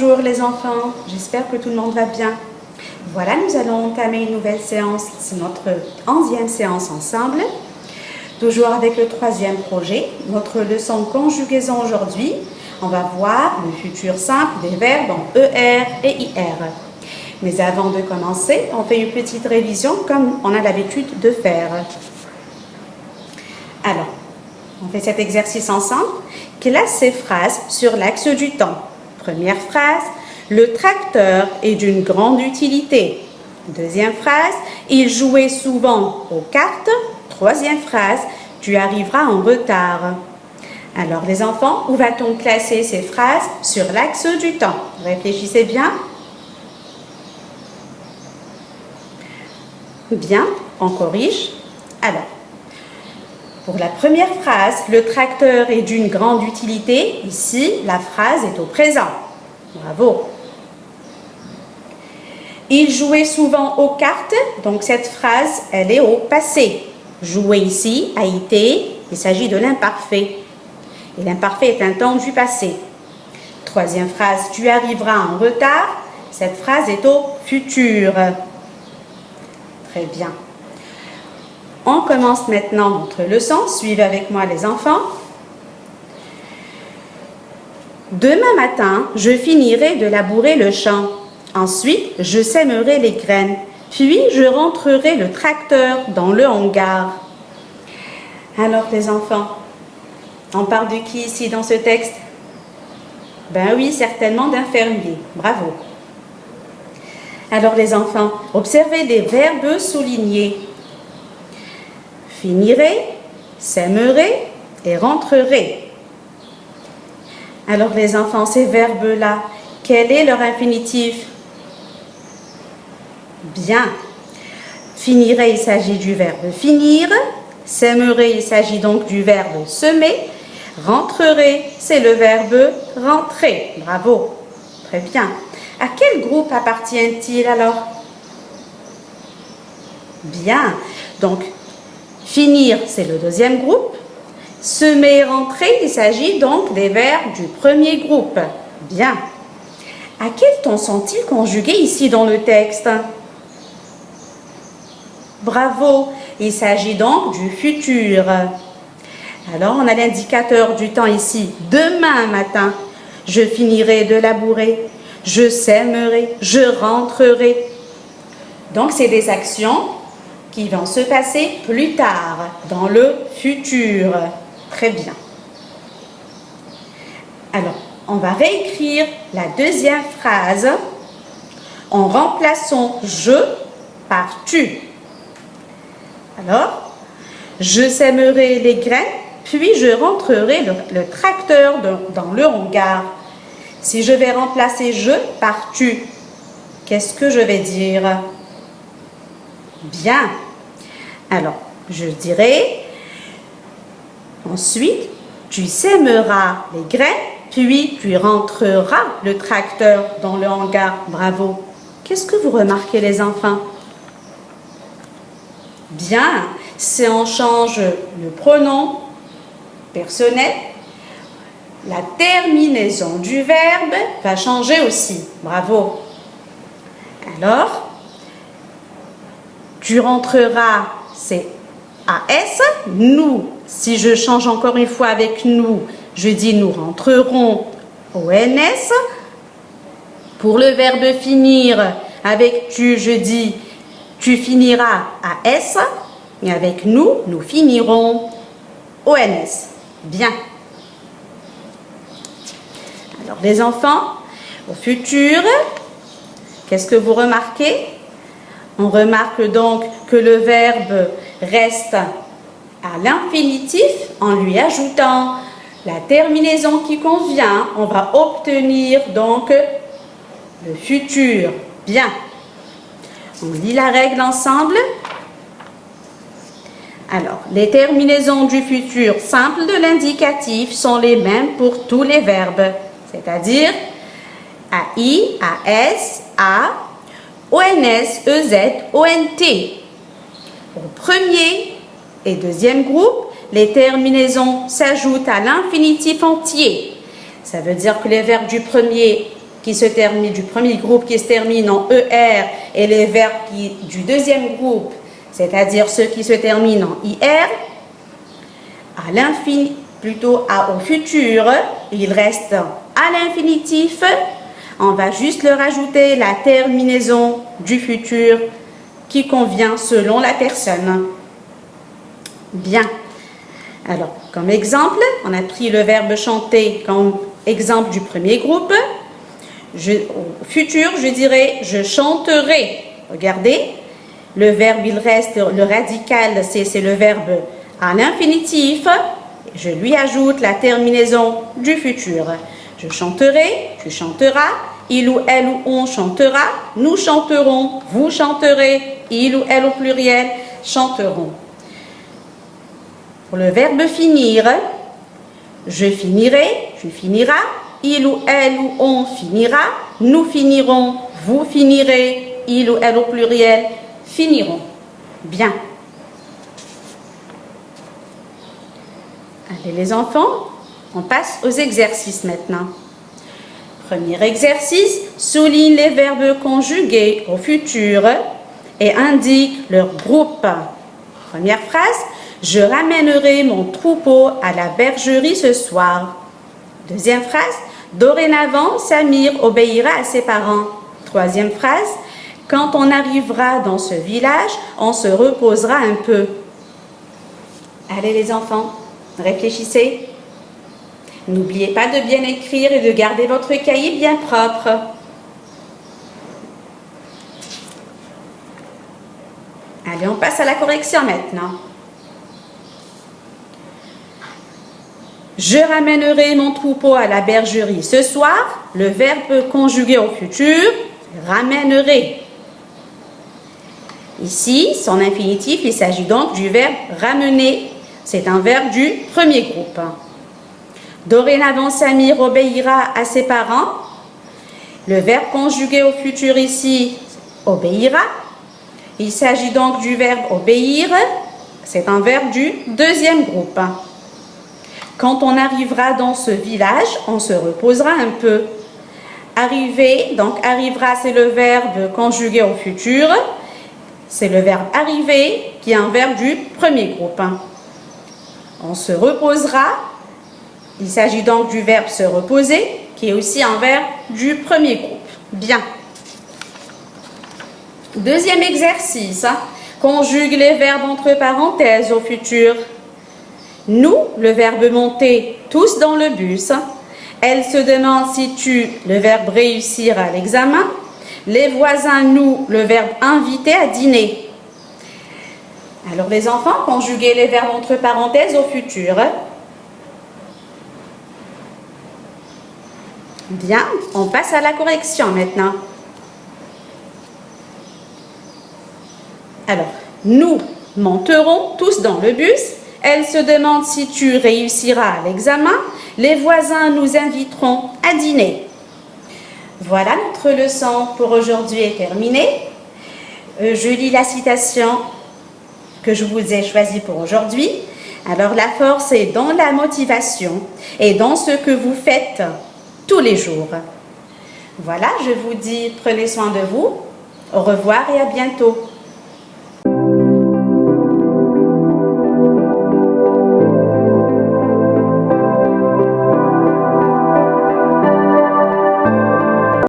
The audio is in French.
Bonjour les enfants, j'espère que tout le monde va bien. Voilà, nous allons entamer une nouvelle séance, c'est notre 11e séance ensemble. Toujours avec le 3e projet, notre leçon conjugaison aujourd'hui. On va voir le futur simple des verbes en ER et IR. Mais avant de commencer, on fait une petite révision comme on a l'habitude de faire. Alors, on fait cet exercice ensemble. Classe ces phrases sur l'axe du temps. Première phrase, le tracteur est d'une grande utilité. Deuxième phrase, il jouait souvent aux cartes. Troisième phrase, tu arriveras en retard. Alors les enfants, où va-t-on classer ces phrases sur l'axe du temps? Réfléchissez bien. Bien, on corrige. Alors, pour la première phrase, le tracteur est d'une grande utilité. Ici, la phrase est au présent. Bravo. Il jouait souvent aux cartes. Donc, cette phrase, elle est au passé. Jouer ici a été, il s'agit de l'imparfait. Et l'imparfait est un temps du passé. Troisième phrase, tu arriveras en retard. Cette phrase est au futur. Très bien. On commence maintenant notre leçon. Suivez avec moi les enfants. Demain matin, je finirai de labourer le champ. Ensuite, je sèmerai les graines. Puis, je rentrerai le tracteur dans le hangar. Alors les enfants, on parle de qui ici dans ce texte? Ben oui, certainement d'un fermier. Bravo. Alors les enfants, observez les verbes soulignés. Finirai, sèmerai et rentrerai. Alors les enfants, ces verbes-là, quel est leur infinitif? Bien. Finirai, il s'agit du verbe finir. Sèmerai, il s'agit donc du verbe semer. Rentrerai, c'est le verbe rentrer. Bravo. Très bien. À quel groupe appartient-il alors? Bien. Donc, finir, c'est le deuxième groupe. Semer et rentrer, il s'agit donc des verbes du premier groupe. Bien. À quel temps sont-ils conjugués ici dans le texte? Bravo. Il s'agit donc du futur. Alors, on a l'indicateur du temps ici. Demain matin, je finirai de labourer. Je sèmerai, je rentrerai. Donc, c'est des actions qui vont se passer plus tard, dans le futur. Très bien. Alors, on va réécrire la deuxième phrase en remplaçant « je » par « tu ». Alors, je sèmerai les graines, puis je rentrerai le tracteur dans le hangar. Si je vais remplacer « je » par « tu », qu'est-ce que je vais dire? Bien. Alors, je dirai, ensuite, tu sèmeras les graines, puis tu rentreras le tracteur dans le hangar. Bravo. Qu'est-ce que vous remarquez les enfants? Bien. Si on change le pronom personnel, la terminaison du verbe va changer aussi. Bravo. Alors, tu rentreras, c'est AS. Nous, si je change encore une fois avec nous, je dis nous rentrerons ONS. Pour le verbe finir, avec tu, je dis tu finiras AS. Et avec nous, nous finirons ONS. Bien. Alors les enfants, au futur, qu'est-ce que vous remarquez? On remarque donc que le verbe reste à l'infinitif en lui ajoutant la terminaison qui convient. On va obtenir donc le futur. Bien. On lit la règle ensemble. Alors, les terminaisons du futur simple de l'indicatif sont les mêmes pour tous les verbes, c'est-à-dire AI, AS, A, ONS, EZ, ONT. Au premier et deuxième groupe, les terminaisons s'ajoutent à l'infinitif entier. Ça veut dire que les verbes du premier qui se terminent, du premier groupe qui se termine en ER et les verbes du deuxième groupe, c'est-à-dire ceux qui se terminent en IR, à l'infini, plutôt au futur, il reste à l'infinitif. On va juste leur ajouter la terminaison du futur qui convient selon la personne. Bien. Alors, comme exemple, on a pris le verbe chanter comme exemple du premier groupe. Au futur, je dirais je chanterai. Regardez, le verbe, il reste, le radical, c'est le verbe à l'infinitif. Je lui ajoute la terminaison du futur. Je chanterai, tu chanteras, il ou elle ou on chantera, nous chanterons, vous chanterez, il ou elle au pluriel chanteront. Pour le verbe finir, je finirai, tu finiras, il ou elle ou on finira, nous finirons, vous finirez, il ou elle au pluriel finiront. Bien. Allez les enfants, on passe aux exercices maintenant. Premier exercice, souligne les verbes conjugués au futur et indique leur groupe. Première phrase, je ramènerai mon troupeau à la bergerie ce soir. Deuxième phrase, dorénavant, Samir obéira à ses parents. Troisième phrase, quand on arrivera dans ce village, on se reposera un peu. Allez les enfants, réfléchissez. N'oubliez pas de bien écrire et de garder votre cahier bien propre. Allez, on passe à la correction maintenant. Je ramènerai mon troupeau à la bergerie ce soir. Le verbe conjugué au futur, ramènerai. Ici, son infinitif, il s'agit donc du verbe ramener. C'est un verbe du premier groupe. Dorénavant, Samir obéira à ses parents. Le verbe conjugué au futur ici, obéira. Il s'agit donc du verbe obéir. C'est un verbe du deuxième groupe. Quand on arrivera dans ce village, on se reposera un peu. Arriver, donc arrivera, c'est le verbe conjugué au futur. C'est le verbe arriver qui est un verbe du premier groupe. On se reposera. Il s'agit donc du verbe se reposer qui est aussi un verbe du premier groupe. Bien. Deuxième exercice. Conjugue les verbes entre parenthèses au futur. Nous, le verbe monter, tous dans le bus. Elle se demande si tu, le verbe réussir à l'examen. Les voisins, nous, le verbe inviter à dîner. Alors les enfants, conjuguez les verbes entre parenthèses au futur. Bien, on passe à la correction maintenant. Alors, nous monterons tous dans le bus. Elle se demande si tu réussiras à l'examen. Les voisins nous inviteront à dîner. Voilà, notre leçon pour aujourd'hui est terminée. Je lis la citation que je vous ai choisie pour aujourd'hui. Alors, la force est dans la motivation et dans ce que vous faites tous les jours. Voilà, je vous dis, prenez soin de vous. Au revoir et à bientôt.